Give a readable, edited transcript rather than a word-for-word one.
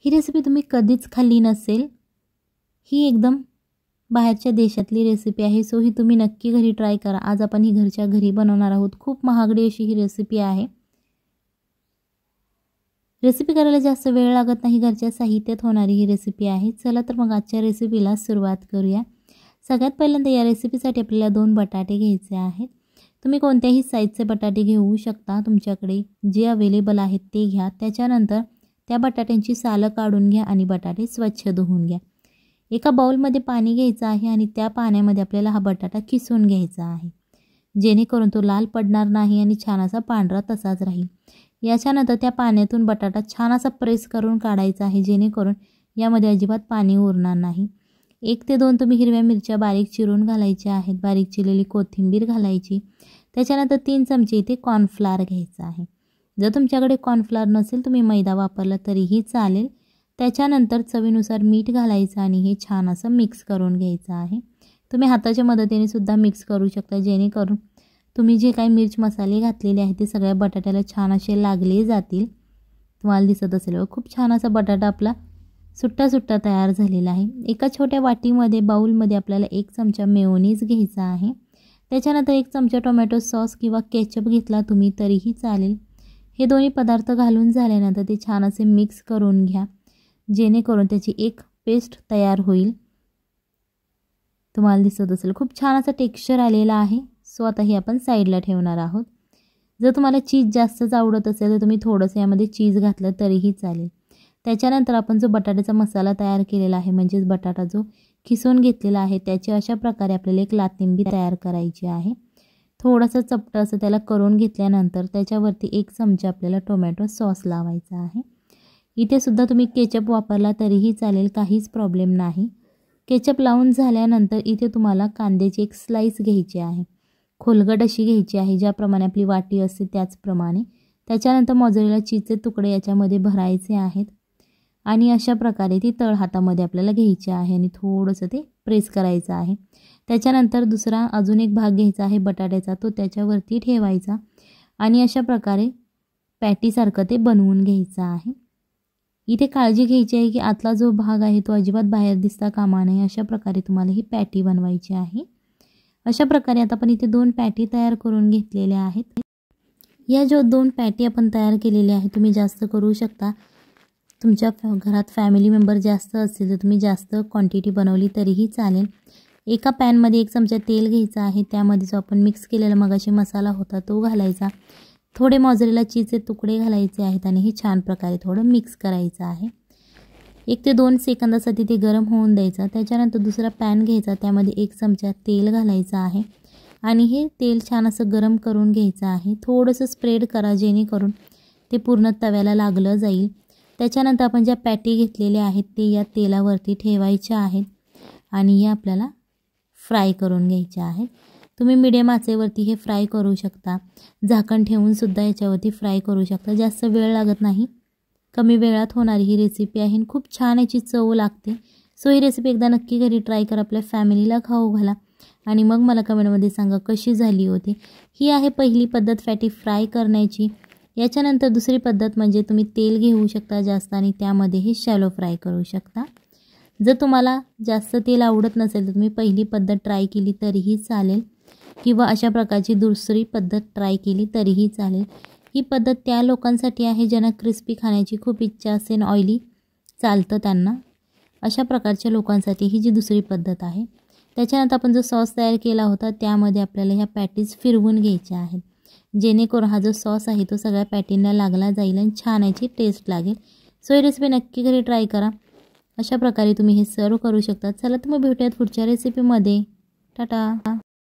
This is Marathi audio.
ही रेसिपी तुम्ही कधीच खाल्ली नसेल। ही एकदम बाहेरच्या देशातली रेसिपी आहे, सो ही तुम्ही नक्की घरी ट्राय करा। आज आपण ही घरच्या घरी बनवणार आहोत। खूप महागडी अशी ही रेसिपी आहे। रेसिपी करायला जास्त वेळ लागत नाही, घरच्या साहित्यात होणारी ही रेसिपी आहे। चला तर मग आजच्या रेसिपीला सुरुवात करूया। सगळ्यात पहिल्यांदा या रेसिपीसाठी आपल्याला 2 बटाटे घ्यायचे आहेत। तुम्ही कोणत्याही साईजचे बटाटे घेऊ शकता, तुमच्याकडे जे अवेलेबल आहेत ते घ्या। त्याच्यानंतर त्या बटाट्यांची सालं काढून घ्या आणि बटाटे स्वच्छ धुवून घ्या। एका बाउलमध्ये पाणी घ्यायचं आहे आणि त्या पाण्यामध्ये आपल्याला हा बटाटा किसून घ्यायचा आहे, जेणेकरून तो लाल पडणार नाही आणि छान असा पांढरा तसाच राहील। याच्यानंतर त्या पाण्यातून बटाटा छान असा प्रेस करून काढायचा आहे, जेणेकरून यामध्ये अजिबात पाणी उरणार नाही। 1 ते 2 तुम्ही हिरव्या मिरच्या बारीक चिरून घालायच्या आहेत, बारीक चिरलेली कोथिंबीर घालायची। त्याच्यानंतर 3 चमचे इथे कॉर्नफ्लॉवर घ्यायचा आहे। जर तुमच्याकडे कॉर्नफ्लॉवर नसेल तुम्ही मैदा वापरला तरीही चालेल। त्याच्यानंतर चवीनुसार मीठ घालायचं आणि हे छान असं मिक्स करून घ्यायचं आहे। तुम्ही हाताच्या मदतीने सुद्धा मिक्स करू शकता, जेणेकरून तुम्ही जे काही मिर्च मसाले घातलेले आहेत ते सगळ्या बटाट्याला छान असे लागले जातील। तुम्हाला दिसत असेल खूप छान असा बटाटा आपला सुट्टा सुट्टा तयार झालेला आहे। एका छोट्या वाटीमध्ये बाउलमध्ये आपल्याला 1 चमचा मेयोनीज घ्यायचा आहे। त्याच्यानंतर 1 चमचा टोमॅटो सॉस किंवा केचप घेतला तुम्ही तरीही चालेल। हे दोन्ही पदार्थ घालून झाल्यानंतर ते छान असे मिक्स करून घ्या, जेणेकरून त्याची एक पेस्ट तयार होईल। तुम्हाला दिसत असेल खूप छान असा टेक्स्चर आलेला आहे। सो आता हे आपण साईडला ठेवणार आहोत। जर तुम्हाला चीज जास्तच आवडत असेल तर तुम्ही थोडंसं यामध्ये चीज घातलं तरीही चालेल। त्याच्यानंतर आपण जो बटाट्याचा मसाला तयार केलेला आहे, म्हणजेच बटाटा जो खिसून घेतलेला आहे, त्याची अशा प्रकारे आपल्याला एक लातिंबी तयार करायची आहे। थोडंसं चपटं असं त्याला करून घेतल्यानंतर त्याच्यावरती 1 चमचा आपल्याला टोमॅटो सॉस लावायचा आहे। इथे सुद्धा तुम्ही केचप वापरला तरीही चालेल, काहीच प्रॉब्लेम नाही। केचप लावून झाल्यानंतर इथे तुम्हाला कांद्याची एक स्लाइस घ्यायची आहे, खोलगट अशी घ्यायची आहे, ज्याप्रमाणे आपली वाटी असते त्याचप्रमाणे। त्याच्यानंतर मोझरेला चीजचे तुकडे याच्यामध्ये भरायचे आहेत आणि अशा प्रकारे ती तळ हातामध्ये आपल्याला घ्यायची आहे आणि थोडंसं ते प्रेस करायचं आहे। त्याच्यानंतर दुसरा अजून एक भाग घ्यायचा आहे बटाट्याचा, तो त्याच्यावरती ठेवायचा आणि अशा प्रकारे पॅटीसारखं ते बनवून घ्यायचं आहे। इथे काळजी घ्यायची आहे की आतला जो भाग आहे तो अजिबात बाहेर दिसता कामा नये। अशा प्रकारे तुम्हाला ही पॅटी बनवायची आहे। अशा प्रकारे आता आपण इथे 2 पॅटी तयार करून घेतलेल्या आहेत। या जो 2 पॅटी आपण तयार केलेल्या आहेत, तुम्ही जास्त करू शकता। तुमच्या घरात फॅमिली मेंबर जास्त असतील तर तुम्ही जास्त क्वांटिटी बनवली तरीही चालेल। एका पॅनमध्ये 1 चमचा तेल घ्यायचा आहे, त्यामध्ये जो आपण मिक्स केलेला मगाशी मसाला होता तो घालायचा। थोडे मोझरेला चीजचे तुकडे घालायचे आहेत आणि हे छान प्रकारे थोडं मिक्स करायचं आहे। 1 ते 2 सेकंदासाठी ते गरम होऊन द्यायचं। त्याच्यानंतर दुसरा पॅन घ्यायचा, त्यामध्ये 1 चमचा तेल घालायचं आहे आणि हे तेल छान असं गरम करून घ्यायचं आहे। थोडंसं स्प्रेड करा, जेणेकरून ते पूर्ण तव्याला लागलं जाईल। त्याच्यानंतर आपण ज्या पॅटी घेतलेल्या आहेत ते या तेलावरती ठेवायच्या आहेत आणि या आपल्याला फ्राय करून घ्यायच्या आहेत। तुम्ही मीडियम आचेवरती हे फ्राय करू शकता, झाकण ठेवून सुद्धा याच्यावरती फ्राय करू शकता। जास्त वेळ लागत नाही, कमी वेळात होणारी ही रेसिपी आहे आणि खूप छान याची चव लागते। सो ही रेसिपी एकदा नक्की घरी ट्राय करा, आपल्या फॅमिलीला खाऊ घाला आणि मग मला कमेंटमध्ये सांगा कशी झाली होती। ही आहे पहिली पद्धत पॅटी फ्राय करण्याची। याच्यानंतर दुसरी पद्धत म्हणजे तुम्ही तेल घेऊ शकता जास्त आणि त्यामध्ये हे शॅलो फ्राय करू शकता। जर तुम्हाला जास्त तेल आवडत नसेल तर तुम्ही पहिली पद्धत ट्राय केली तरीही चालेल किंवा अशा प्रकारची दुसरी पद्धत ट्राय केली तरीही चालेल। ही पद्धत त्या लोकांसाठी आहे ज्यांना क्रिस्पी खाण्याची खूप इच्छा असेल, ऑइली चालतं त्यांना, अशा प्रकारच्या लोकांसाठी ही जी दुसरी पद्धत आहे। त्याच्यानंतर आपण जो सॉस तयार केला होता त्यामध्ये आपल्याला ह्या पॅटीज फिरवून घ्यायच्या आहेत, जेणेकरून हा जो सॉस आहे तो सगळ्या पॅटींना लागला जाईल आणि छान याची टेस्ट लागेल। सो ही रेसिपी नक्की घरी ट्राय करा। अशा प्रकारे तुम्ही हे सर्व करू शकता। चला तर मग भेटूयात पुढच्या रेसिपीमध्ये। टाटा।